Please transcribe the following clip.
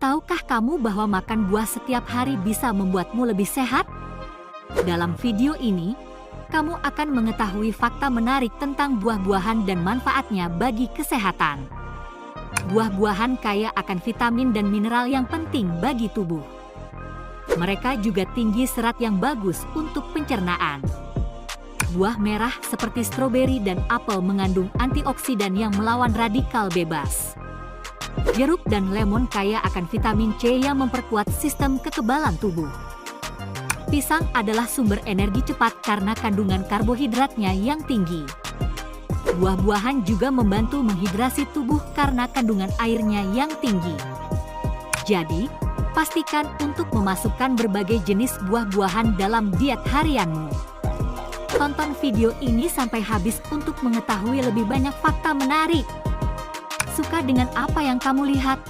Tahukah kamu bahwa makan buah setiap hari bisa membuatmu lebih sehat? Dalam video ini, kamu akan mengetahui fakta menarik tentang buah-buahan dan manfaatnya bagi kesehatan. Buah-buahan kaya akan vitamin dan mineral yang penting bagi tubuh. Mereka juga tinggi serat yang bagus untuk pencernaan. Buah merah seperti stroberi dan apel mengandung antioksidan yang melawan radikal bebas. Jeruk dan lemon kaya akan vitamin C yang memperkuat sistem kekebalan tubuh. Pisang adalah sumber energi cepat karena kandungan karbohidratnya yang tinggi. Buah-buahan juga membantu menghidrasi tubuh karena kandungan airnya yang tinggi. Jadi, pastikan untuk memasukkan berbagai jenis buah-buahan dalam diet harianmu. Tonton video ini sampai habis untuk mengetahui lebih banyak fakta menarik. Suka dengan apa yang kamu lihat?